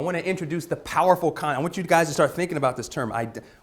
I want to introduce the powerful concept. I want you guys to start thinking about this term.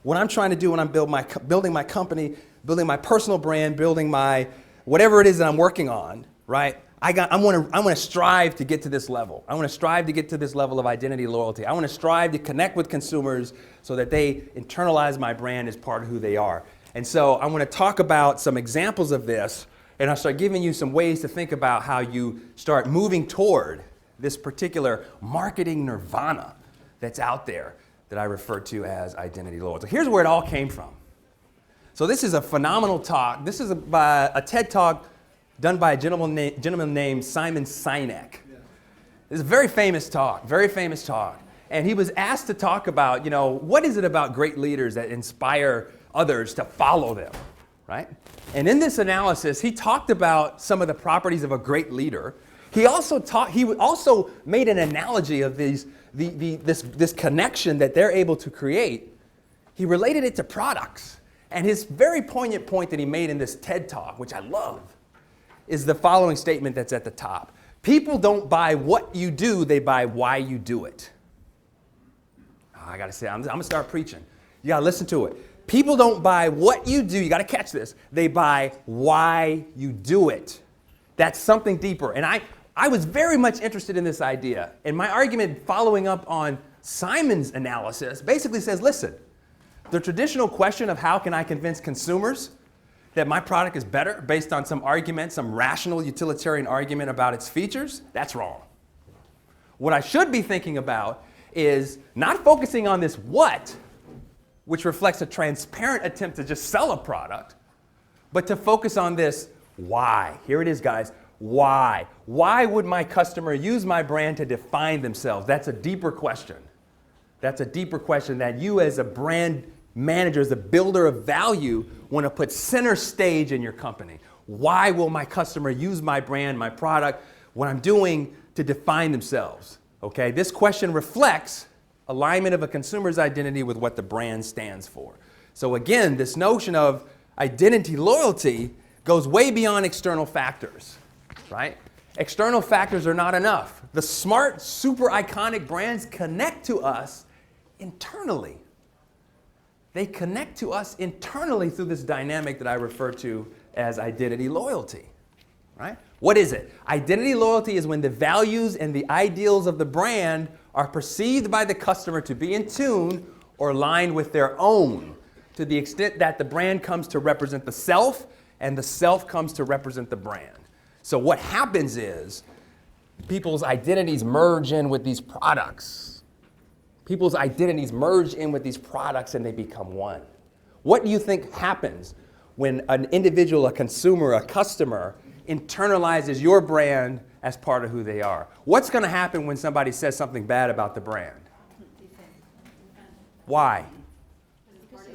What I'm trying to do when I'm building my company, building my personal brand, building my whatever it is that I'm working on, right? I want to strive to get to this level. I want to strive to get to this level of identity loyalty. I want to strive to connect with consumers so that they internalize my brand as part of who they are. And so I want to talk about some examples of this, and I'll start giving you some ways to think about how you start moving toward this particular marketing nirvana that's out there that I refer to as identity loyalty. Here's where it all came from. So this is a phenomenal talk. This is a TED Talk done by a gentleman named Simon Sinek. This is a very famous talk. And he was asked to talk about, what is it about great leaders that inspire others to follow them, right? And in this analysis, he talked about some of the properties of a great leader. He also made an analogy of this connection that they're able to create. He related it to products. And his very poignant point that he made in this TED Talk, which I love, is the following statement that's at the top. People don't buy what you do, they buy why you do it. I gotta say, I'm gonna start preaching. You gotta listen to it. People don't buy what you do, you gotta catch this, they buy why you do it. That's something deeper. And I was very much interested in this idea. And my argument following up on Simon's analysis basically says, listen, the traditional question of how can I convince consumers that my product is better based on some argument, some rational utilitarian argument about its features, that's wrong. What I should be thinking about is not focusing on this what, which reflects a transparent attempt to just sell a product, but to focus on this why. Here it is, guys. Why? Why would my customer use my brand to define themselves? That's a deeper question. That's a deeper question that you as a brand manager, as a builder of value, want to put center stage in your company. Why will my customer use my brand, my product, what I'm doing to define themselves? Okay, this question reflects alignment of a consumer's identity with what the brand stands for. So again, this notion of identity loyalty goes way beyond external factors, right? External factors are not enough. The smart, super iconic brands connect to us internally. They connect to us internally through this dynamic that I refer to as identity loyalty, right? What is it? Identity loyalty is when the values and the ideals of the brand are perceived by the customer to be in tune or aligned with their own, to the extent that the brand comes to represent the self and the self comes to represent the brand. So what happens is people's identities merge in with these products. People's identities merge in with these products and they become one. What do you think happens when an individual, a consumer, a customer internalizes your brand as part of who they are? What's going to happen when somebody says something bad about the brand? Why?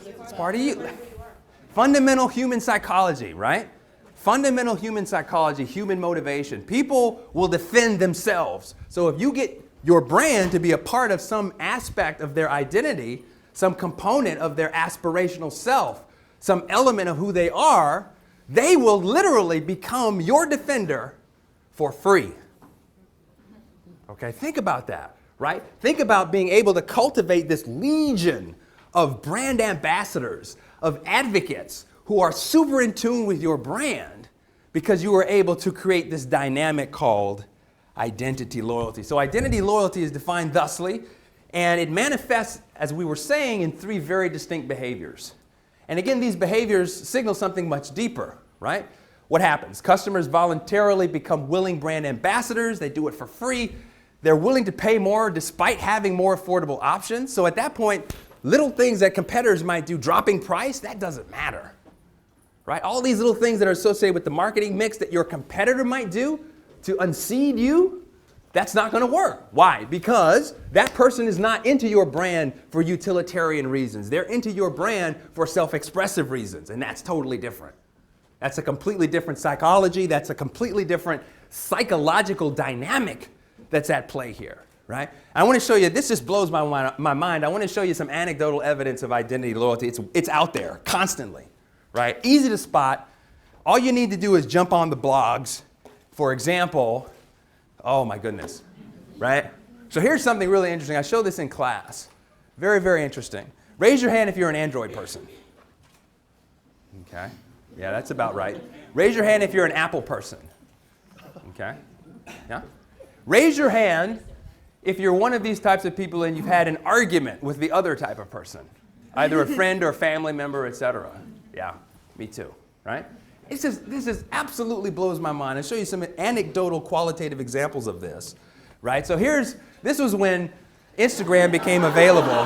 It's part of you. Fundamental human psychology, right? Fundamental human psychology, human motivation. People will defend themselves. So if you get your brand to be a part of some aspect of their identity, some component of their aspirational self, some element of who they are, they will literally become your defender for free. Okay, think about that, right? Think about being able to cultivate this legion of brand ambassadors, of advocates who are super in tune with your brand because you were able to create this dynamic called identity loyalty. So identity loyalty is defined thusly, and it manifests, as we were saying, in three very distinct behaviors. And again, these behaviors signal something much deeper, right? What happens? Customers voluntarily become willing brand ambassadors. They do it for free. They're willing to pay more despite having more affordable options. So at that point, little things that competitors might do, dropping price, that doesn't matter, right? All these little things that are associated with the marketing mix that your competitor might do to unseat you, that's not going to work. Why? Because that person is not into your brand for utilitarian reasons. They're into your brand for self-expressive reasons, and that's totally different. That's a completely different psychology. That's a completely different psychological dynamic that's at play here, right? I want to show you, this just blows my mind. I want to show you some anecdotal evidence of identity loyalty. It's out there constantly, right? Easy to spot. All you need to do is jump on the blogs. For example, oh my goodness, right? So here's something really interesting. I showed this in class. Very, very interesting. Raise your hand if you're an Android person. Okay. Yeah, that's about right. Raise your hand if you're an Apple person. Okay. Yeah. Raise your hand if you're one of these types of people and you've had an argument with the other type of person, either a friend or a family member, etc. Yeah, me too, right? This is absolutely blows my mind. I'll show you some anecdotal qualitative examples of this, right? So this was when Instagram became available.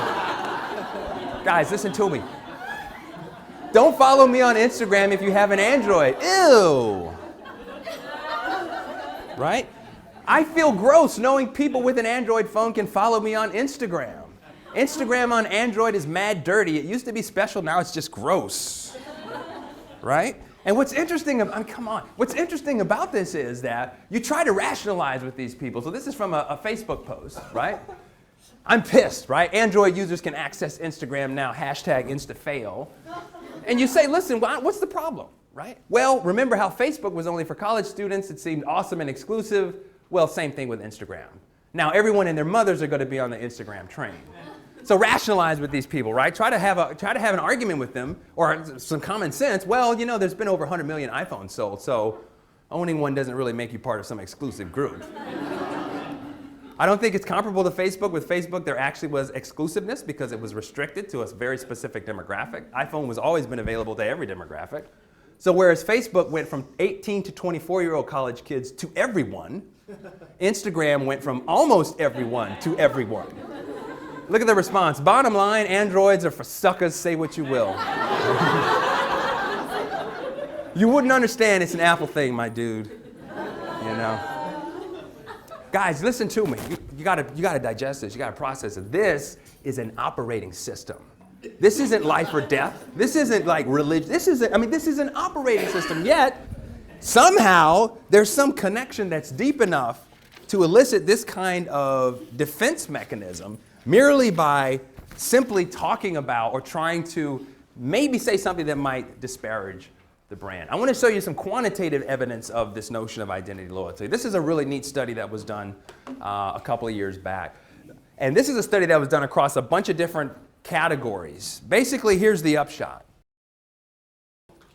Guys, listen to me. Don't follow me on Instagram if you have an Android. Ew. Right? I feel gross knowing people with an Android phone can follow me on Instagram. Instagram on Android is mad dirty. It used to be special, now it's just gross. Right? And what's interesting, come on, what's interesting about this is that you try to rationalize with these people. So this is from a Facebook post, right? I'm pissed, right? Android users can access Instagram now, #InstaFail. And you say, listen, what's the problem, right? Well, remember how Facebook was only for college students? It seemed awesome and exclusive. Well, same thing with Instagram. Now everyone and their mothers are going to be on the Instagram train. So rationalize with these people, right? Try to have an argument with them or some common sense. Well, you know, there's been over 100 million iPhones sold, so owning one doesn't really make you part of some exclusive group. I don't think it's comparable to Facebook. With Facebook, there actually was exclusiveness because it was restricted to a very specific demographic. iPhone was always been available to every demographic. So whereas Facebook went from 18 to 24-year-old college kids to everyone, Instagram went from almost everyone to everyone. Look at the response. Bottom line, Androids are for suckers, say what you will. You wouldn't understand it's an Apple thing, my dude. You know. Guys, listen to me. You gotta digest this. You gotta process it. This is an operating system. This isn't life or death. This isn't like religion. This is an operating system. Yet, somehow, there's some connection that's deep enough to elicit this kind of defense mechanism merely by simply talking about or trying to maybe say something that might disparage the brand. I want to show you some quantitative evidence of this notion of identity loyalty. This is a really neat study that was done a couple of years back. And this is a study that was done across a bunch of different categories. Basically, here's the upshot.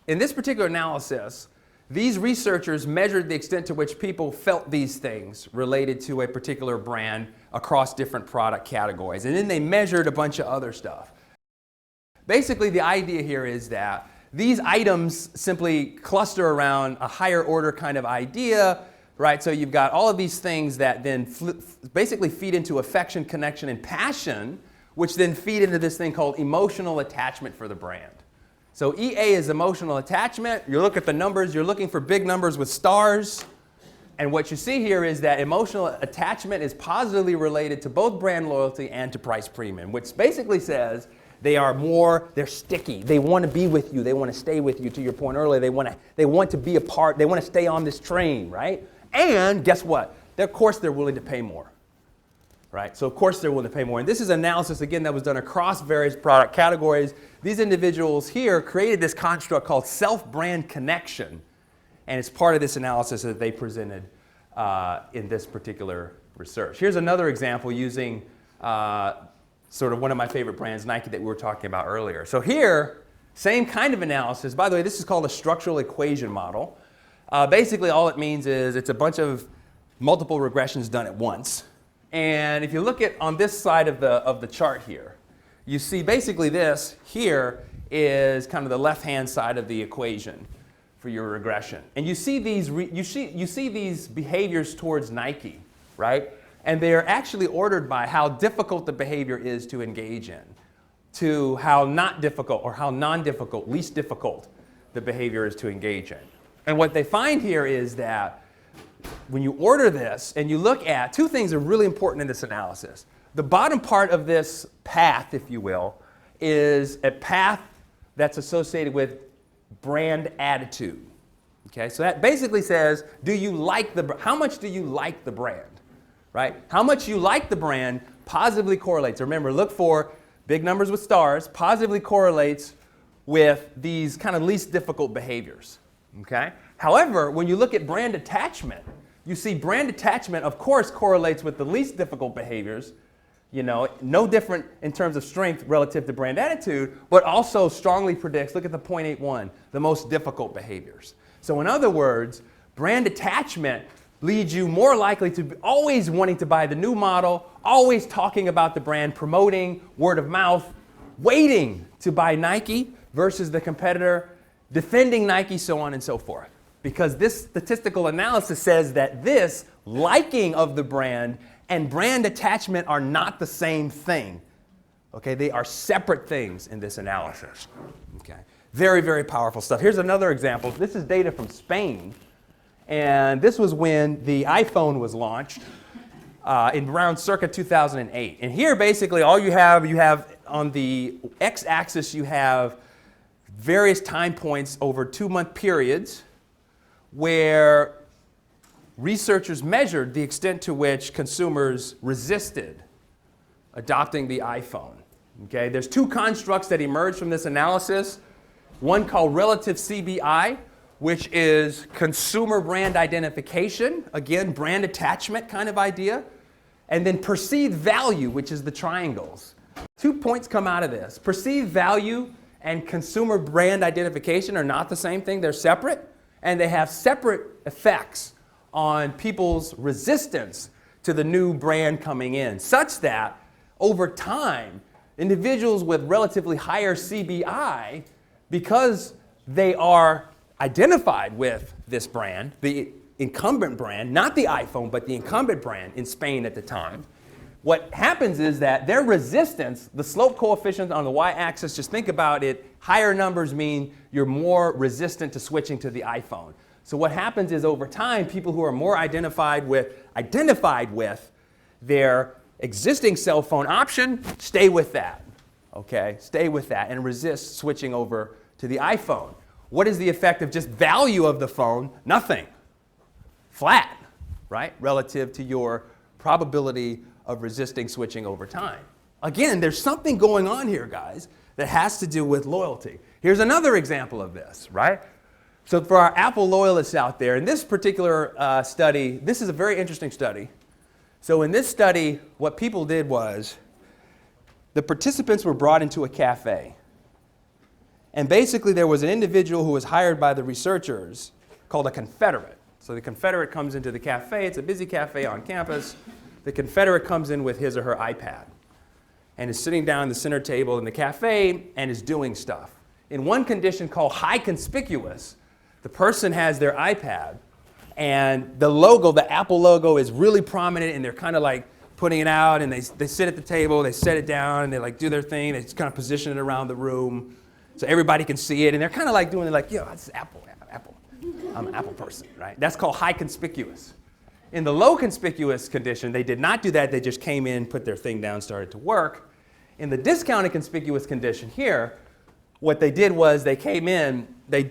In this particular analysis, these researchers measured the extent to which people felt these things related to a particular brand across different product categories. And then they measured a bunch of other stuff. Basically, the idea here is that these items simply cluster around a higher order kind of idea, right? So you've got all of these things that then basically feed into affection, connection, and passion, which then feed into this thing called emotional attachment for the brand. So EA is emotional attachment. You look at the numbers, you're looking for big numbers with stars. And what you see here is that emotional attachment is positively related to both brand loyalty and to price premium, which basically says they're sticky. They want to be with you. They want to stay with you. To your point earlier, they want to be a part. They want to stay on this train, right? And guess what? Of course, they're willing to pay more, right? So of course, they're willing to pay more. And this is analysis, again, that was done across various product categories. These individuals here created this construct called self-brand connection. And it's part of this analysis that they presented in this particular research. Here's another example using sort of one of my favorite brands, Nike, that we were talking about earlier. So here, same kind of analysis. By the way, this is called a structural equation model. Basically, all it means is it's a bunch of multiple regressions done at once. And if you look at on this side of the chart here, you see basically this here is kind of the left-hand side of the equation for your regression. And you see these these behaviors towards Nike, right? And they are actually ordered by how difficult the behavior is to engage in, to how not difficult or how non-difficult, least difficult the behavior is to engage in. And what they find here is that when you order this and you look at, two things are really important in this analysis. The bottom part of this path, if you will, is a path that's associated with brand attitude. Okay, so that basically says, how much do you like the brand? Right? How much you like the brand positively correlates. Remember, look for big numbers with stars, positively correlates with these kind of least difficult behaviors. Okay? However, when you look at brand attachment, you see brand attachment, of course, correlates with the least difficult behaviors. No different in terms of strength relative to brand attitude, but also strongly predicts, look at the 0.81, the most difficult behaviors. So in other words, brand attachment leads you more likely to be always wanting to buy the new model, always talking about the brand, promoting word of mouth, waiting to buy Nike versus the competitor, defending Nike, so on and so forth. Because this statistical analysis says that this liking of the brand and brand attachment are not the same thing. Okay, they are separate things in this analysis. Okay, very, very powerful stuff. Here's another example. This is data from Spain. And this was when the iPhone was launched in around circa 2008. And here, basically, all you have on the x-axis, you have various time points over 2-month periods where researchers measured the extent to which consumers resisted adopting the iPhone. Okay? There's 2 constructs that emerged from this analysis. One called relative CBI, which is consumer brand identification, again, brand attachment kind of idea, and then perceived value, which is the triangles. 2 points come out of this. Perceived value and consumer brand identification are not the same thing. They're separate, and they have separate effects on people's resistance to the new brand coming in, such that over time, individuals with relatively higher CBI, because they are identified with this brand, the incumbent brand, not the iPhone, but the incumbent brand in Spain at the time, what happens is that their resistance, the slope coefficient on the y-axis, just think about it, higher numbers mean you're more resistant to switching to the iPhone. So what happens is over time, people who are more identified with their existing cell phone option stay with that, okay? Stay with that and resist switching over to the iPhone. What is the effect of just value of the phone? Nothing. Flat, right? Relative to your probability of resisting switching over time. Again, there's something going on here, guys, that has to do with loyalty. Here's another example of this, right? So for our Apple loyalists out there, in this particular study, this is a very interesting study. So in this study, what people did was the participants were brought into a cafe. And basically there was an individual who was hired by the researchers called a confederate. So the confederate comes into the cafe. It's a busy cafe on campus. The confederate comes in with his or her iPad and is sitting down at the center table in the cafe and is doing stuff. In one condition called high conspicuous, the person has their iPad and the logo, the Apple logo, is really prominent, and they're kind of like putting it out, and they sit at the table, they set it down, and they like do their thing, they just kind of position it around the room so everybody can see it, and they're kind of like doing it like, yo, it's Apple. I'm an Apple person, right? That's called high conspicuous. In the low conspicuous condition, they did not do that. They just came in, put their thing down, started to work. In the discounted conspicuous condition here, what they did was they came in, they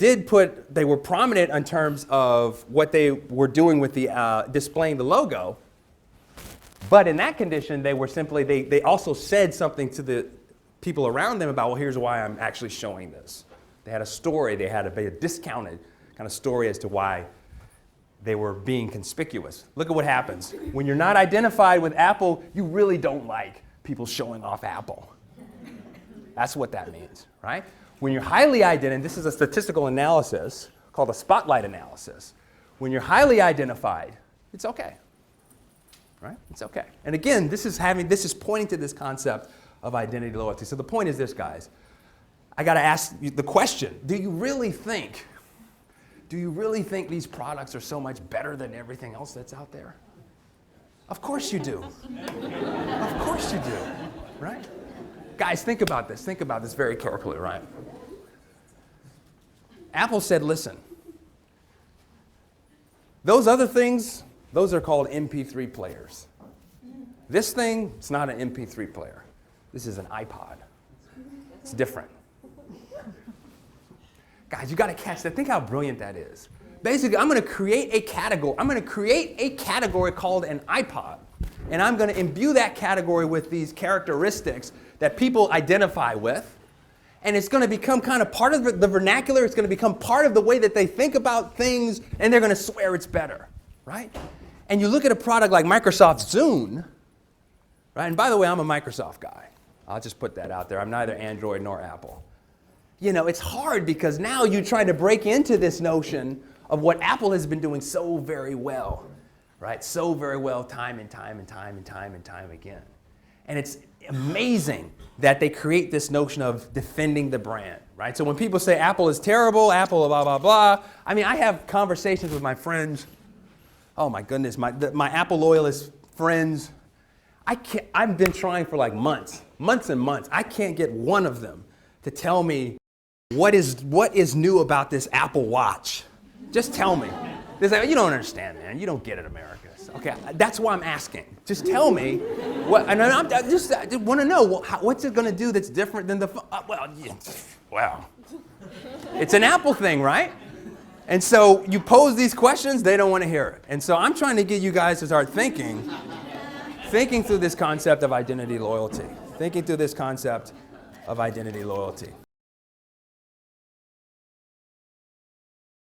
were prominent in terms of what they were doing with the displaying the logo. But in that condition, they were simply, they also said something to the people around them about, well, here's why I'm actually showing this. They had a story, they had a discounted kind of story as to why they were being conspicuous. Look at what happens. When you're not identified with Apple, you really don't like people showing off Apple. That's what that means, right? When you're highly identified, this is a statistical analysis called a spotlight analysis. When you're highly identified, it's okay, right? It's okay. And again, this is pointing to this concept of identity loyalty. So the point is this, guys. I got to ask you the question, do you really think these products are so much better than everything else that's out there? Of course you do. Of course you do, right? Guys, think about this. Think about this very carefully, right? Apple said, listen, those other things, those are called MP3 players. This thing, it's not an MP3 player. This is an iPod. It's different. Guys, you got to catch that. Think how brilliant that is. Basically, I'm going to create a category. I'm going to create a category called an iPod. And I'm going to imbue that category with these characteristics that people identify with. And it's going to become kind of part of the vernacular. It's going to become part of the way that they think about things. And they're going to swear it's better, right? And you look at a product like Microsoft Zune, right? And by the way, I'm a Microsoft guy. I'll just put that out there. I'm neither Android nor Apple. You know, it's hard because now you're trying to break into this notion of what Apple has been doing so very well, right? So very well time and time again. And it's amazing that they create this notion of defending the brand, right? So when people say Apple is terrible, Apple blah, blah, blah, I mean, I have conversations with my friends. Oh my goodness, my Apple loyalist friends. I've been trying for like months and months. I can't get one of them to tell me what is new about this Apple Watch. Just tell me. They're like, you don't understand, man. You don't get it, Americus. Okay, that's why I'm asking. Just tell me what. And I just want to know what's it going to do that's different than the. Well, it's an Apple thing, right? And so you pose these questions, they don't want to hear it. And so I'm trying to get you guys to start thinking through this concept of identity loyalty. Thinking through this concept of identity loyalty.